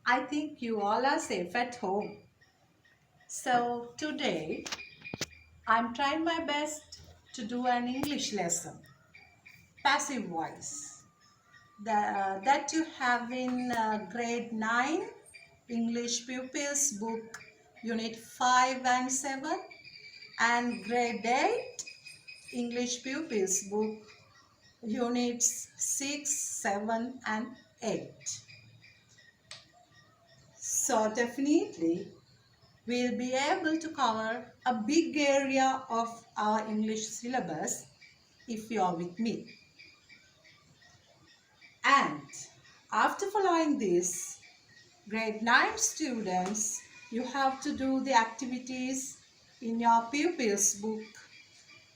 I think you all are safe at home. So today I'm trying my best to do an English lesson, passive voice, that you have in grade 9 English Pupils book unit 5 and 7 and grade 8 English Pupils book units 6, 7 and 8. So definitely we'll be able to cover a big area of our English syllabus if you are with me. And after following this, grade 9 students, you have to do the activities in your pupils book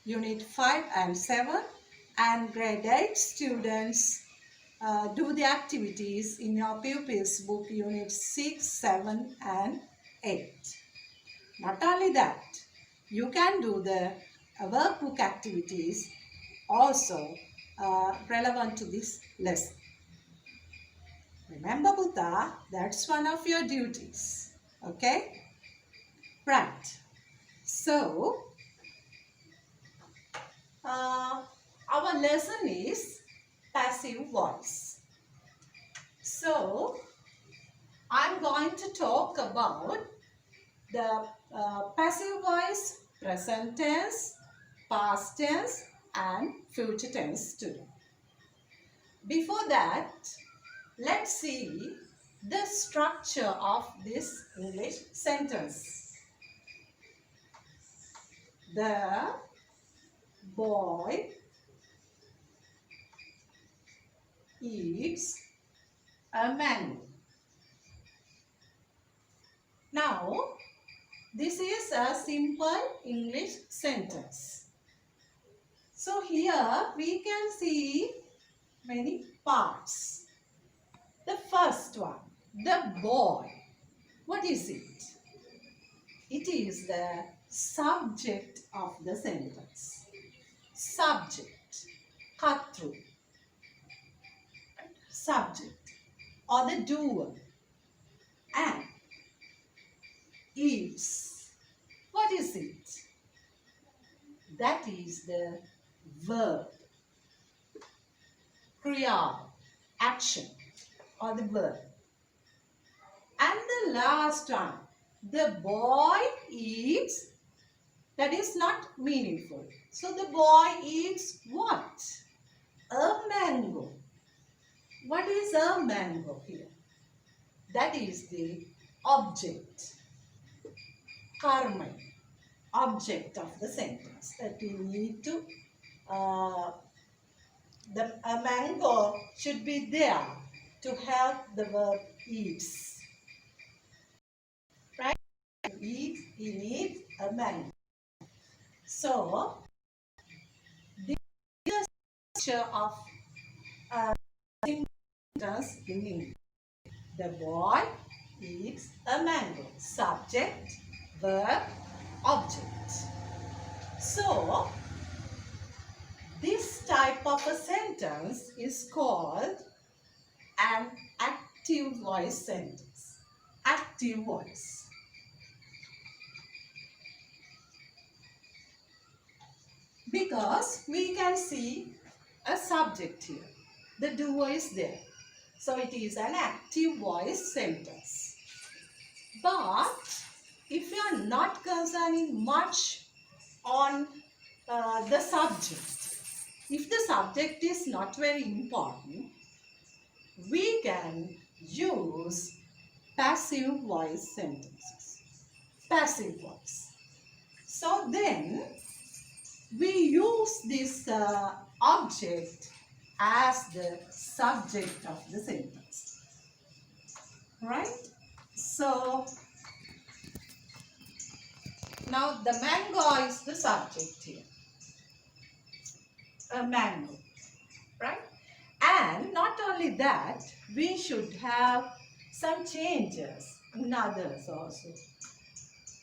unit 5 and 7, and grade 8 students do the activities in your pupils book unit 6, 7 and 8. Not only that, you can do the workbook activities also relevant to this lesson. Remember, Buddha, that's one of your duties. Okay? Right. So, our lesson is passive voice. So, I'm going to talk about the passive voice, present tense, past tense and future tense today. Before that, let's see the structure of this English sentence. The boy eats a mango. Now, this is a simple English sentence. So here we can see many parts. The first one, the boy. What is it? It is the subject of the sentence. Subject, cut through. Subject or the doer. And eats. What is it? That is the verb. Kriya, action or the verb. And the last one, the boy eats, that is not meaningful. So the boy eats what? A mango. What is a mango here? That is the object. Karma, object of the sentence that we need to, a mango should be there to help the verb eats. Right? He needs a mango. So, this is the structure of a sentence in English. The boy eats a mango. Subject, verb, object. So, this type of a sentence is called an active voice sentence. Active voice. Because we can see a subject here. The doer is there. So it is an active voice sentence. But if you are not concerning much on the subject, if the subject is not very important, we can use passive voice sentences. Passive voice. So then we use this object as the subject of the sentence. Right? So now the mango is the subject here. A mango. Right? And not only that, we should have some changes in others also.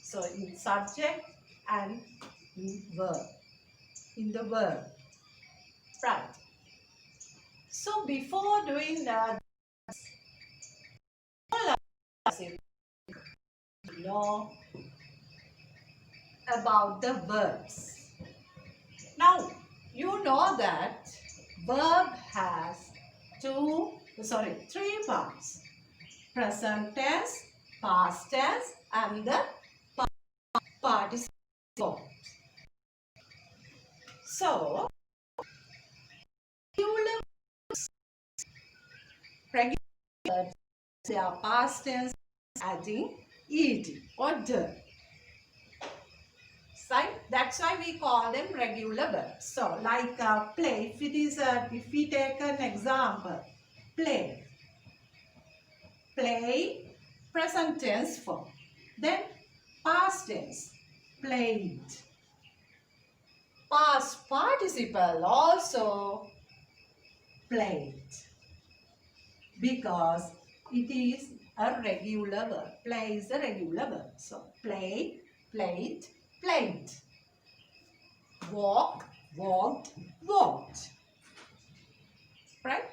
So in subject and in verb. In the verb. Right. So before doing that, as you know about the verbs. Now, you know that verb has three parts. Present tense, past tense, and the participle. So, regular verbs, they are past tense adding ed or the. That's why we call them regular verbs. So, like play, if we take an example, play, present tense form. Then past tense, played. Past participle also played, because it is a regular verb. Play is a regular verb. So, play, played, played. Walk, walked, walked. Right?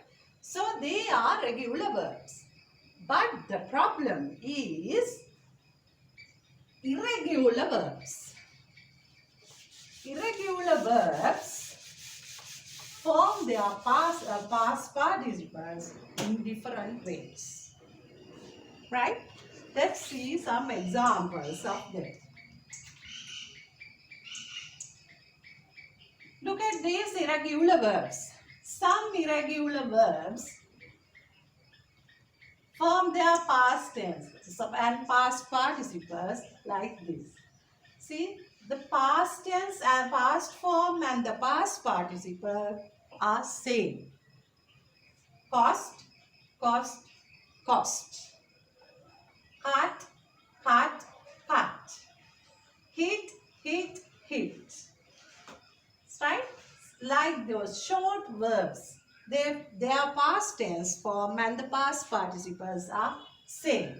So, they are regular verbs. But the problem is irregular verbs. Irregular verbs form their past participles in different ways. Right? Let's see some examples of them. Look at these irregular verbs. Some irregular verbs form their past tense and past participles like this. See, the past tense and past form and the past participle are same. Cost, cost, cost. Cut, cut, cut. Hit, hit, hit. Right? Like those short verbs, their past tense form and the past participles are same.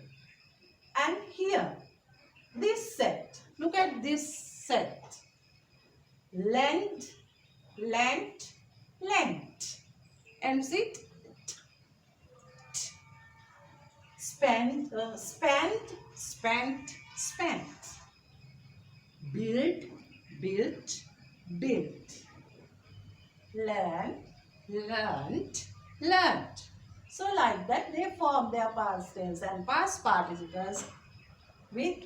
And here, this set, look at this set. Lent, lent, lent. And see, spent, spent, spent, spent. Build, built, built. Learn, learnt, learnt. So like that they form their past tense and past participles with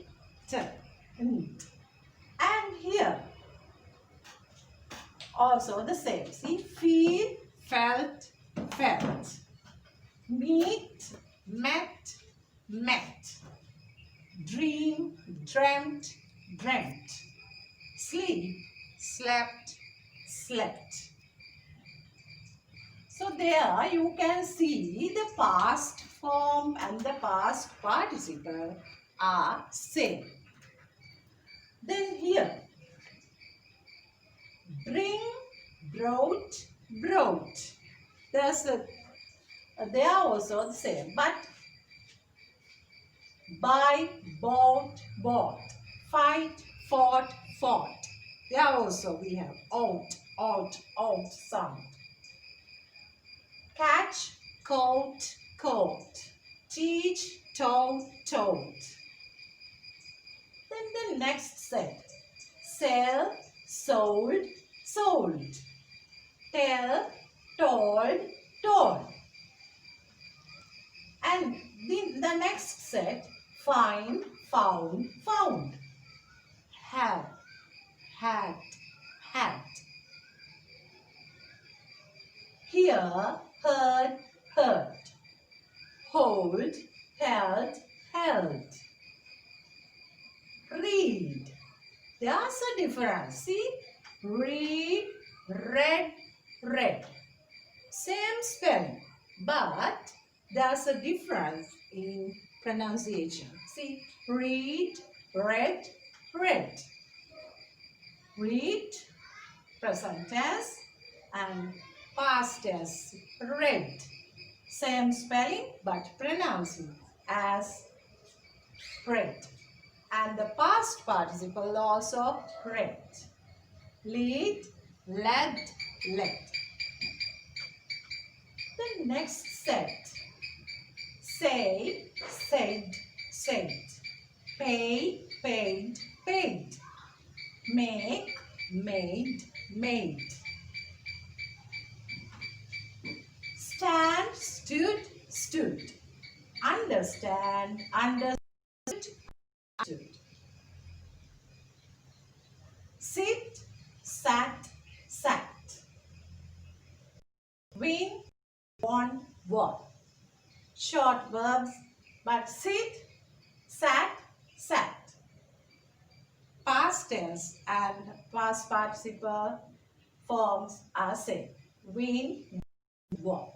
t. And here also the same. See, feel, felt, felt. Meet, met, met. Dream, dreamt, dreamt. Sleep, slept, slept. So there you can see the past form and the past participle are same. Then here, bring, brought, brought. They are also the same, but buy, bought, bought. Fight, fought, fought. There also we have out sound. Catch, caught, caught. Teach, taught, taught. Then the next set. Sell, sold, sold. Tell, told, told. And the next set. Find, found, found. Have, had, had. Here, heard, heard. Hold, held, held. Read. There's a difference. See? Read, read, read. Same spelling, but there's a difference in pronunciation. See? Read, read, read. Read, present tense, and past tense, read. Same spelling but pronouncing as read. And the past participle also read. Lead, led, led. The next set. Say, said, said. Pay, paid, paid. Make, made, made. Stand, stood, stood. Understand, understood, understood. Sit, sat, sat. Win, won, won. Short verbs, but sit, sat, sat. Past tense and past participle forms are same. Win, won.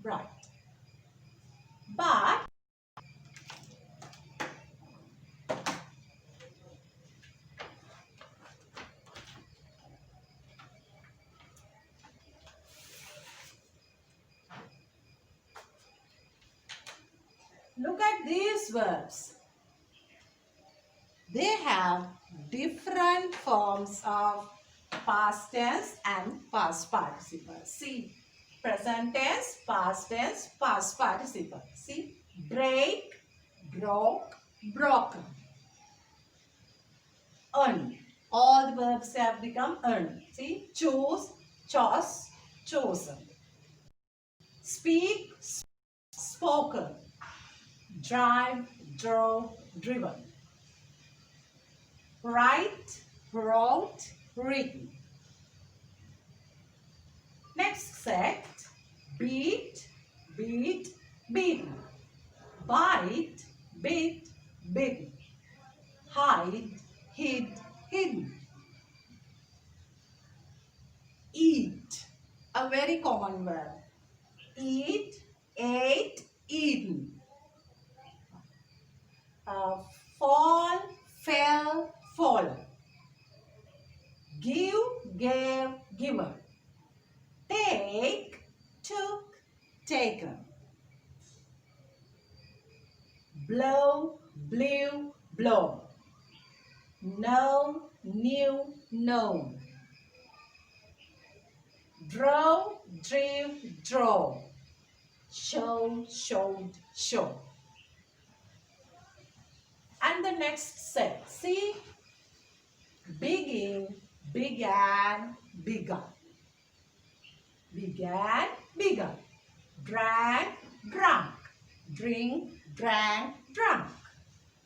Right. But look at these verbs. They have different forms of past tense and past participle. See, present tense, past participle. See, break, broke, broken. Earn. All the verbs have become earn. See, choose, chose, chosen. Speak, spoken. Drive, drove, driven. Write, wrote, written. Next set, beat, beat, beaten. Bite, bit, bitten. Hide, hid, hidden. Eat, a very common verb. Eat, ate, eaten. Fall, fell, fallen. Give, gave, given. Take, took, taken. Blow, blew, blown. Know, knew, known. Drove, drew, drove. Show, showed, showed. And the next set, see, begin, began, begun. Began, begun. Drank, drunk. Drink, drank, drunk.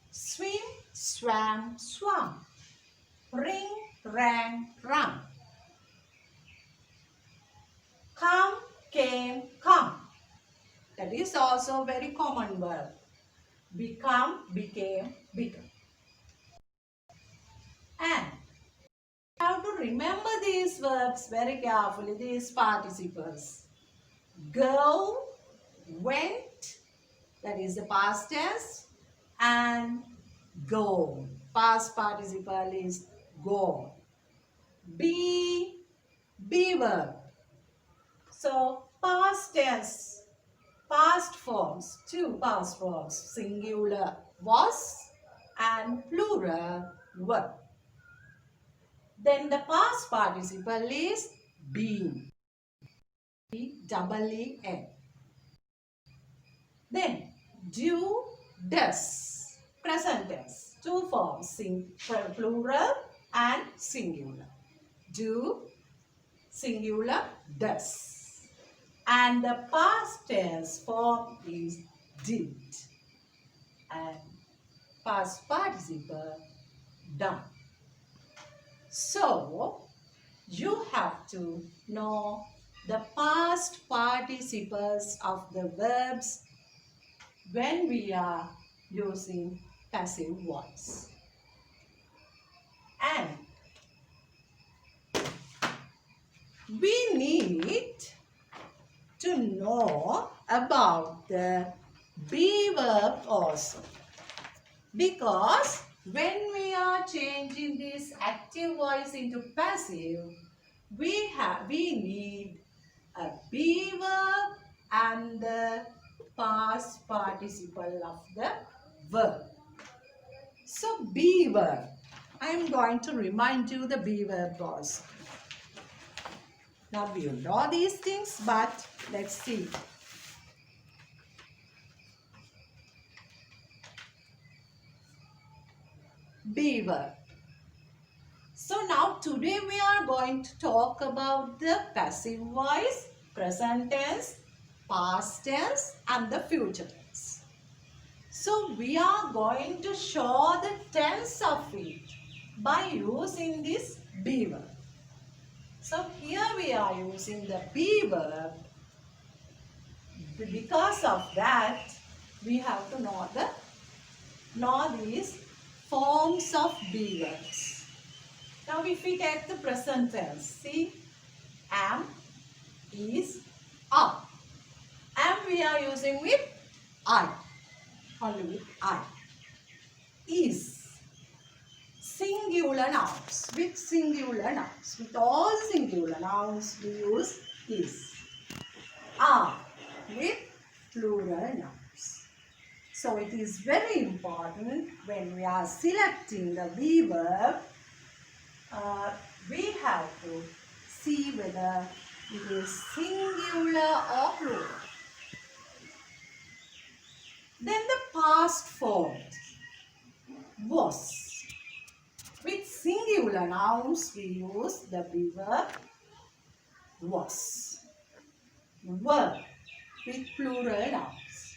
Swim, swam, swam. Ring, rang, rung. Come, came, come. That is also a very common verb. Become, became, become. And you have to remember these verbs very carefully, these participles. Go, went, that is the past tense, and go. Past participle is go. Be verb. So past tense, past forms, two past forms, singular was and plural were. Then the past participle is been. B-double-E-N. Then do, does. Present tense. Two forms, plural and singular. Do, singular, does. And the past tense form is did. And past participle done. So, you have to know the past participles of the verbs when we are using passive voice. And we need to know about the be verb also, because when we are changing this active voice into passive, we need a be verb and the past participle of the verb. So be verb, I am going to remind you the be verb also. Now you know these things, but let's see. beaver. So now today we are going to talk about the passive voice, present tense, past tense and the future tense. So we are going to show the tense of it by using this beaver. So here we are using the beaver. Because of that, we have to know these forms of beavers. Now if we take the present tense, see, am, is, are. Am we are using with I, only with I. Is, singular nouns, with singular nouns. With all singular nouns we use is. Are, with plural nouns. So it is very important when we are selecting the verb, we have to see whether it is singular or plural. Then the past form, was. With singular nouns we use the verb was. Were, with plural nouns.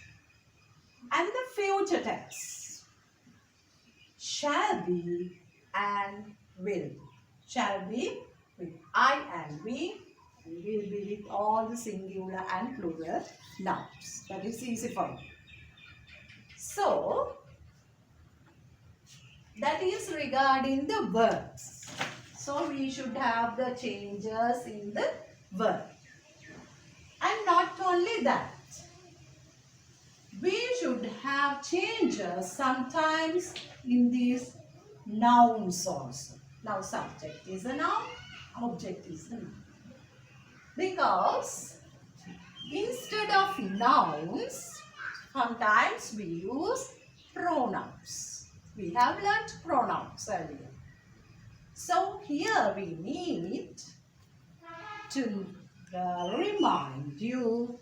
And the future tense, shall be and will be. Shall be with I and we, and will be with all the singular and plural nouns. That is easy for you. So, that is regarding the verbs. So, we should have the changes in the verb. And not only that, we should have changes sometimes in these nouns also. Now subject is a noun, object is a noun. Because instead of nouns, sometimes we use pronouns. We have learnt pronouns earlier. So here we need to remind you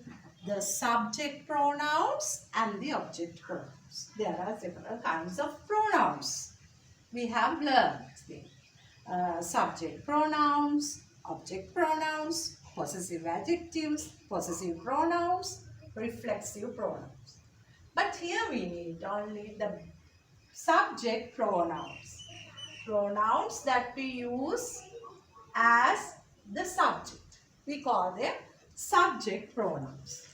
the subject pronouns and the object pronouns. There are several kinds of pronouns. We have learned the subject pronouns, object pronouns, possessive adjectives, possessive pronouns, reflexive pronouns. But here we need only the subject pronouns. Pronouns that we use as the subject. We call them subject pronouns.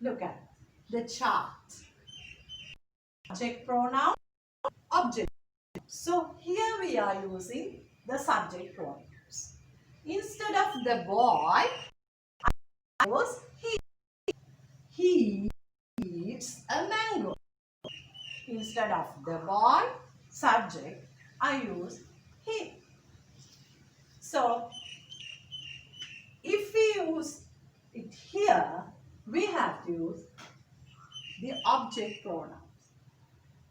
Look at the chart. Subject pronoun, object. So here we are using the subject pronouns. Instead of the boy, I was he. He eats a mango. Instead of the boy, subject, I use he. So, if we use it here, we have to use the object pronouns.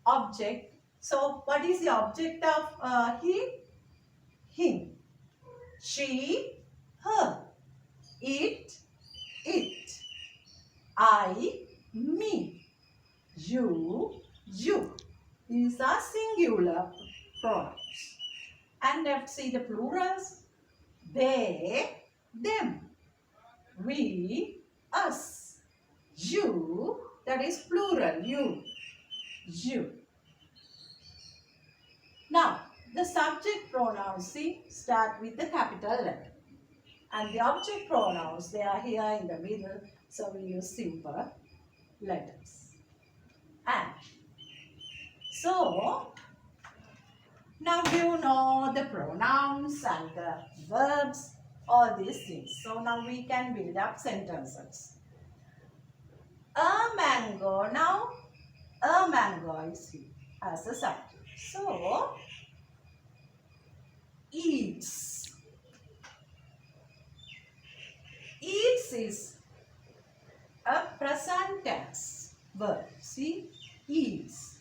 Object. So, what is the object of he? Him. She, her. It, it. I, me. You, you. These are singular pronouns. And let's see the plurals. They, them. We, us. You, that is plural, you. You. Now, the subject pronouns, see, start with the capital letter. And the object pronouns, they are here in the middle, so we use simple letters. And so, now you know the pronouns and the verbs, all these things. So now we can build up sentences. A mango, now a mango is here as a subject. So, eats. Eats is a present tense verb. See, eats.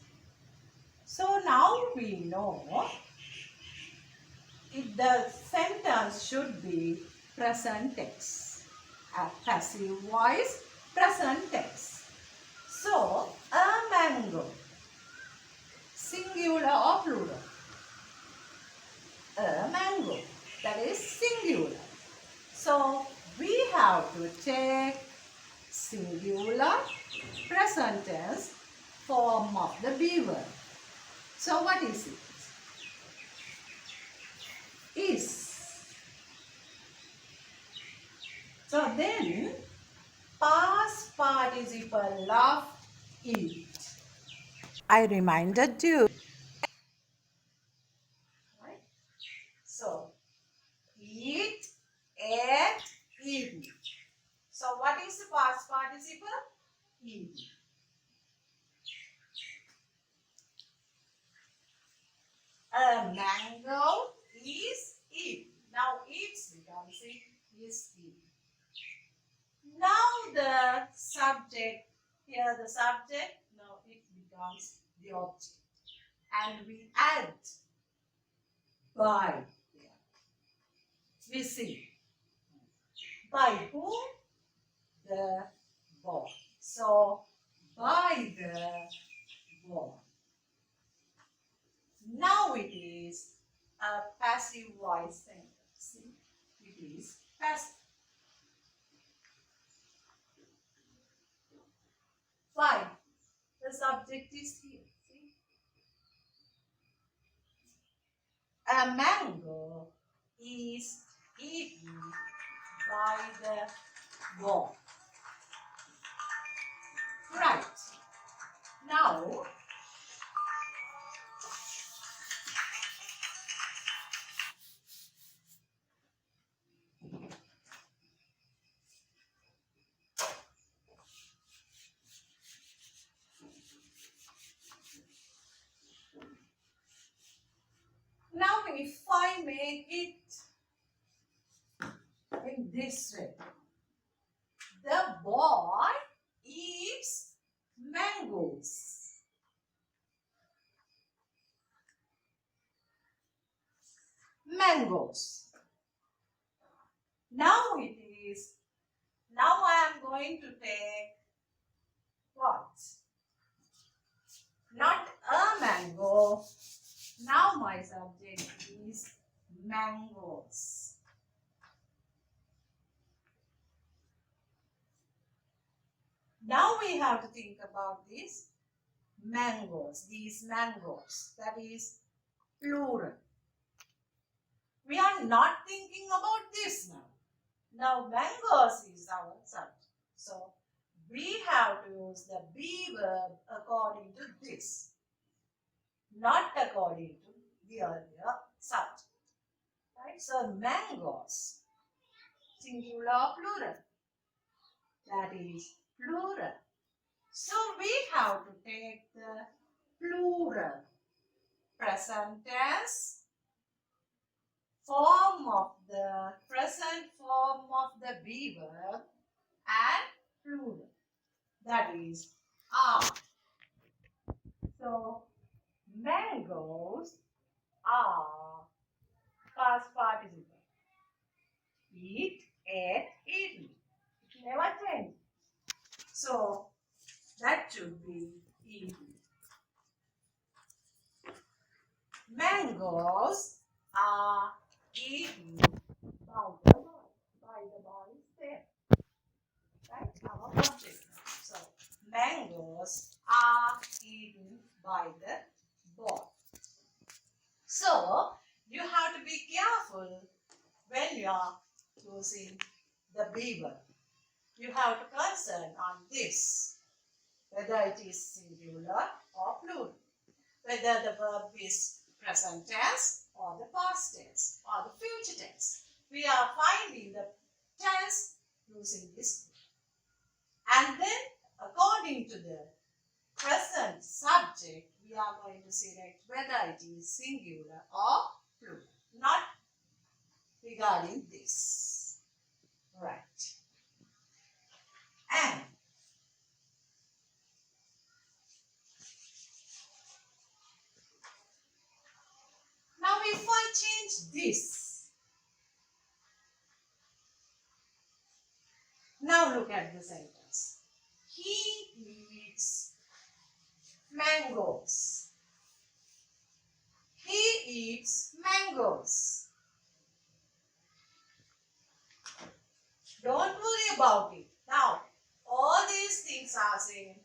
So now we know the sentence should be present tense. Passive voice, present tense. So, a mango. Singular or plural? A mango. That is singular. So, we have to take singular present tense form of the beaver. So, what is it? Is. So, then past participle of eat. I reminded you. Right? So, eat, ate, eaten. So, what is the past participle? Eat. A mango is eaten. Now, eats becomes is eaten. Now, the subject, here the subject, now it becomes the object. And we add by. We see. By whom? The boy. So, by the boy. Now it is a passive voice sentence. See, it is passive. Fine. The subject is here. See? A mango is eaten by the boy. Right. Now, if I make it in this way, the boy eats mangoes. Mangoes. Now it is, now I am going to take what? Not a mango. Now my subject is mangoes. Now we have to think about these mangoes. That is plural. We are not thinking about this now. Now mangoes is our subject. So we have to use the be verb according to this, not according to the earlier subject. Right? So mangoes, singular, plural. That is plural. So we have to take the plural present tense form of the present form of the be verb and plural. That is are. So mangoes are past participle. Eat, ate, eaten. It never changes. So that should be eaten. Mangoes are eaten by the boy. By the boy's there. Right? Our object. So mangoes are eaten by the boy. So you have to be careful when you are using the be verb. You have to concern on this, whether it is singular or plural, whether the verb is present tense or the past tense or the future tense. We are finding the tense using this. And then according to the present subject, we are going to select whether it is singular or plural, not regarding this. Right. And eat this. Now look at the sentence. He eats mangoes. He eats mangoes. Don't worry about it. Now, all these things are saying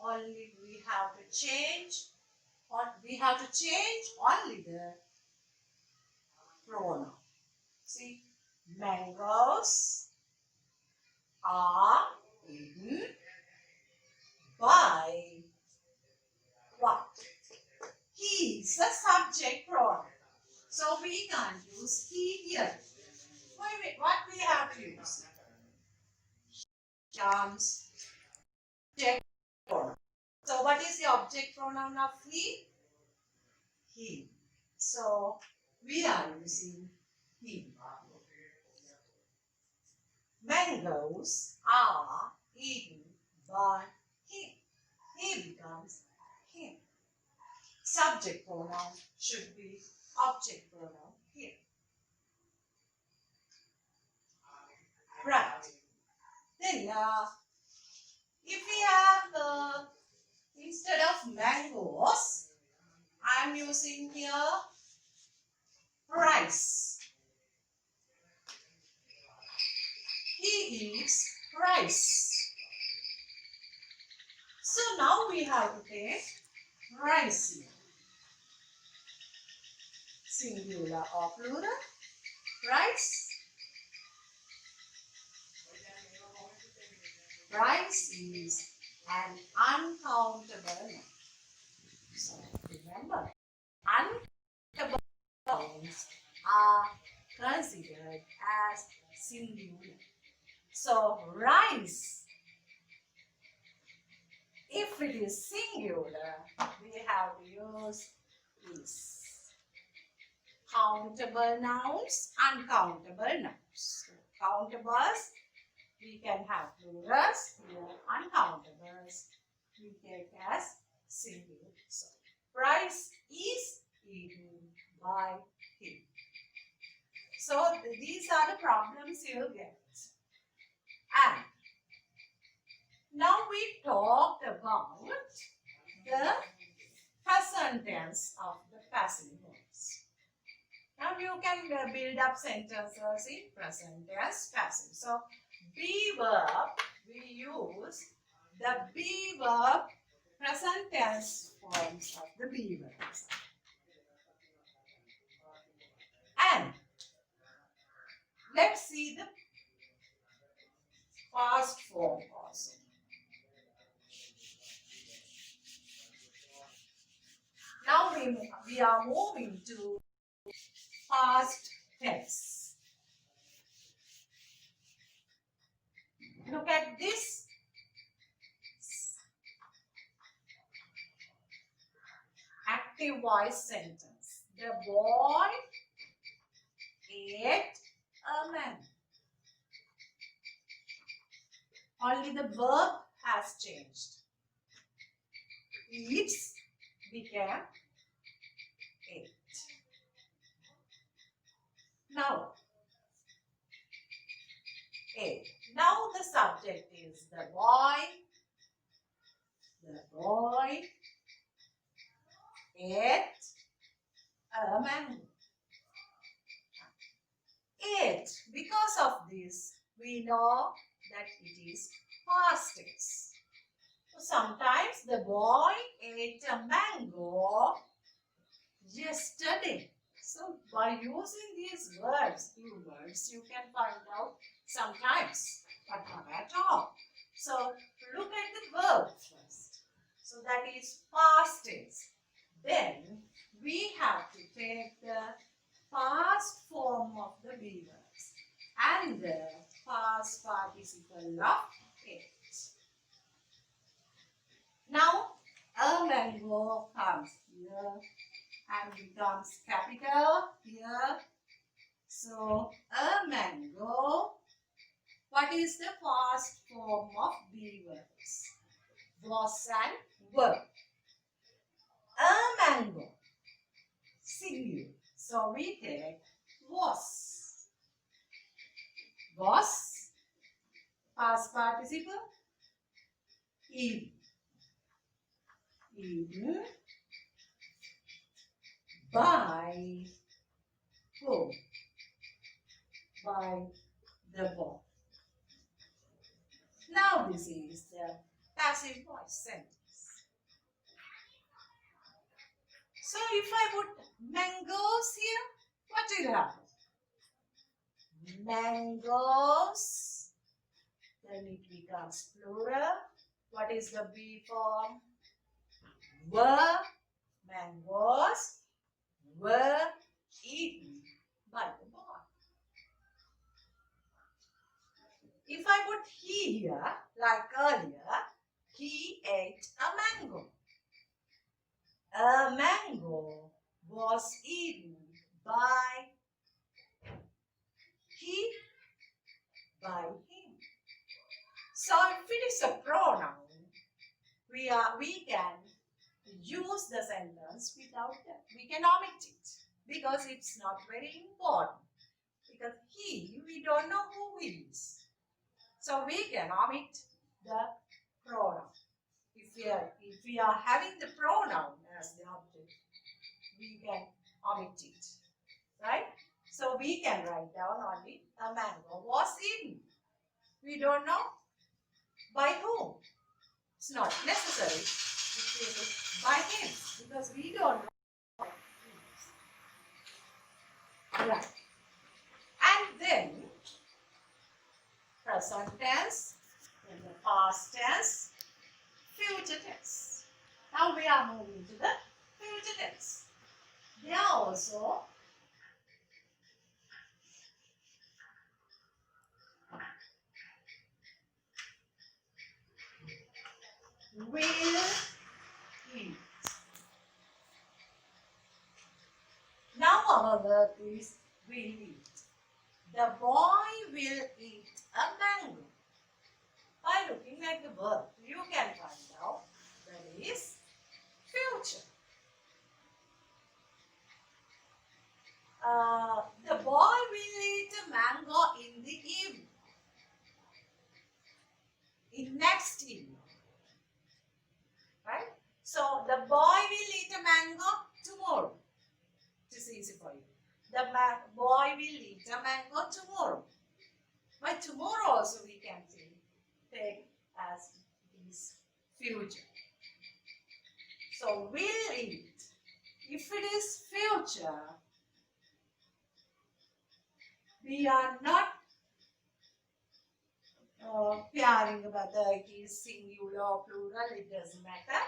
only we have to change, or we have to change only the pronoun. See, mangoes are eaten by what? He is a subject pronoun. So we can't use he here. Wait, what we have to use? Comes object pronoun. So what is the object pronoun of he? He. So we are using he. Mangoes are eaten by him. He becomes him. Subject pronoun should be object pronoun here. Right. Then if we have instead of mangoes, I am using here rice. He eats rice. So now we have to take rice here. Singular or plural. Rice. Rice is an uncountable noun. So remember, uncountable nouns are considered as singular. So rice, if it is singular, we have to use is. Countable nouns, uncountable nouns. Countables, we can have plurals. Here, uncountables, we take as singular. So, rice is eaten by him. So, these are the problems you get. And now we talked about the present tense of the passive voice. Now you can build up sentences in present tense passive. So, be verb, we use the be verb present tense forms of the be verbs. And let's see the past form also. Now we are moving to past tense. Look at this. Active voice sentence. The boy ate a man. Only the verb has changed. Eats became ate. Now, ate. Now the subject is the boy. The boy ate a mango. Ate. Because of this, we know that it is past tense. So sometimes the boy ate a mango yesterday. So by using these words, few words, you can find out sometimes, but not at all. So look at the verb first. So that is past tense. Then we have to take the past form of the be verbs and the past participle of it. Now a mango comes here and becomes capital here. So a mango. What is the past form of be verbs? Was and were. A mango. Singular. So So we take was. Was, past participle, eat. Eaten by who? By the boy. Now this is the passive voice sentence. So if I put mangoes here, what will happen? Mangoes. Then it becomes plural. What is the be form? Were. Mangoes were eaten by the boy. If I put he here, like earlier, he ate a mango. A mango was eaten by he, by him. So if it is a pronoun, we can use the sentence without that. We can omit it because it's not very important. Because he, we don't know who he is. So we can omit the pronoun. If we are having the pronoun as the object, we can omit it, right? So we can write down only a mango was eaten. We don't know by whom. It's not necessary to say it by him because we don't know. Right. And then present tense, then the past tense, future tense. Now we are moving to the future tense. They are also will eat. Now our verb is will eat. The boy will eat a mango. By looking at the verb, you can find out that is future. The boy will eat a mango in the evening. In next evening. Right? So the boy will eat a mango tomorrow. It is easy for you. The boy will eat a mango tomorrow. By tomorrow also we can take as is future. So will eat. If it is future, we are not pairing whether it is singular or plural, it doesn't matter.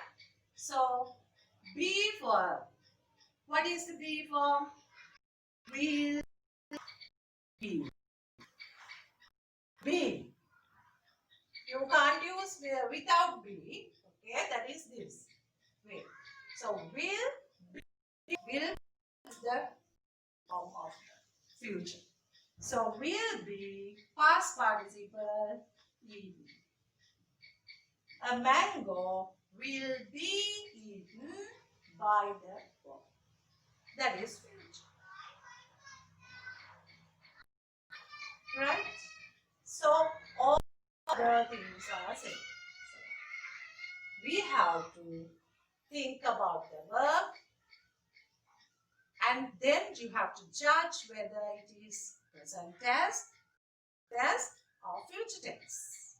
So be verb. What is the be form? Will be. Be. You can't use without be. Okay, that is this. Will. So will be. Will is the form of future. So will be past participle eaten. A mango will be eaten by the boy. That is future. Right? So all other things are same. We have to think about the verb and then you have to judge whether it is present tense or future tense.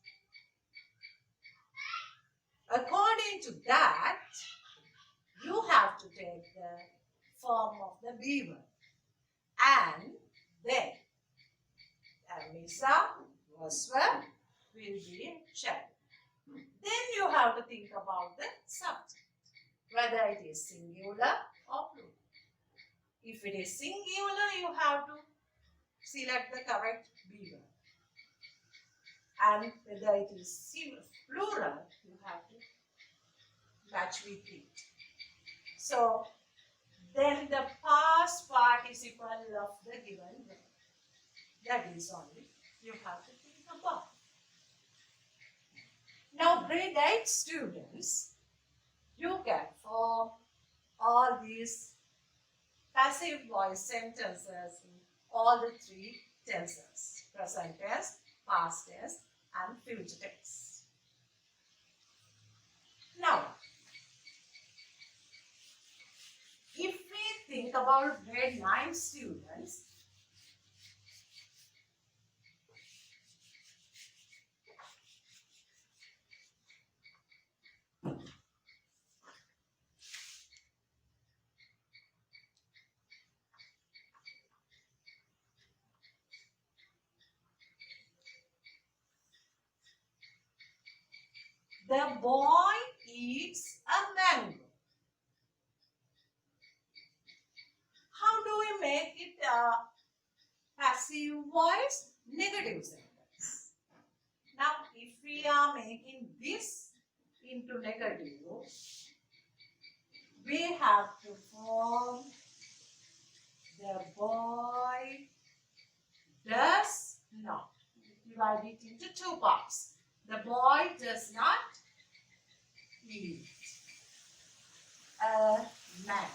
According to that, you have to take the form of the be verb and then Lisa was verb will be shall. Then you have to think about the subject, whether it is singular or plural. If it is singular, you have to select the correct be verb. And whether it is plural, you have to match with it. So then the past participle of the given verb. That is only you have to think about. Now grade 8 students, you can form all these passive voice sentences in all the three tenses: present tense, past tense, and future tense. Now, if we think about grade 9 students, the boy eats a mango. How do we make it a passive voice? Negative sentence. Now, if we are making this into negative, we have to form the boy does not. Divide it into two parts. The boy does not eat a man.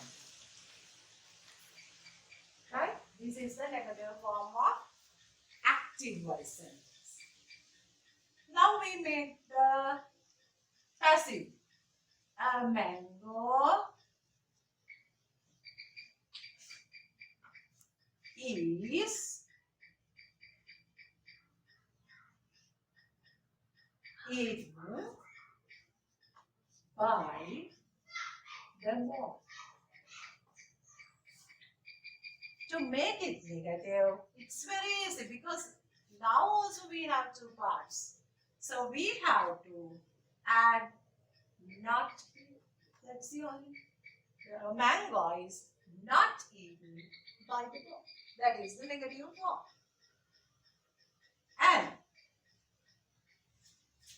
Right? This is the negative form of active voice sentence. Now we make the passive. A mango is eaten by the boy. To make it negative, it's very easy because now also we have two parts. So we have to add not. That's the only. The mango is not eaten by the dog. That is the negative form. And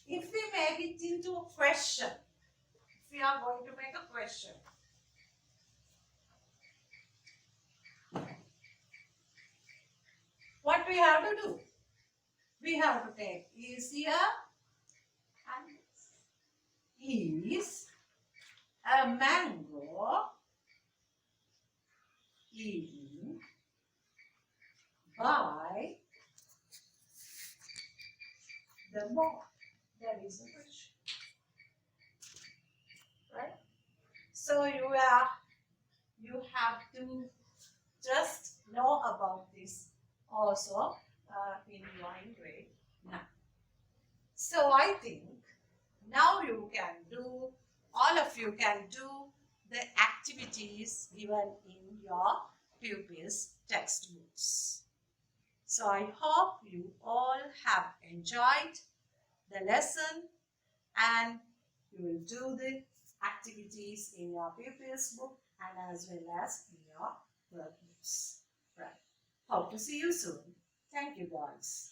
if we make it into a question, if we are going to make a question, what we have to do? We have to take is here and is a mango eaten by the boy? That is the question. Right? So you have to just know about this also in your grade 9. So I think now all of you can do the activities given in your pupils' textbooks. So I hope you all have enjoyed the lesson and you will do the activities in your pupils' book and as well as in your workbooks. Right. Hope to see you soon. Thank you, guys.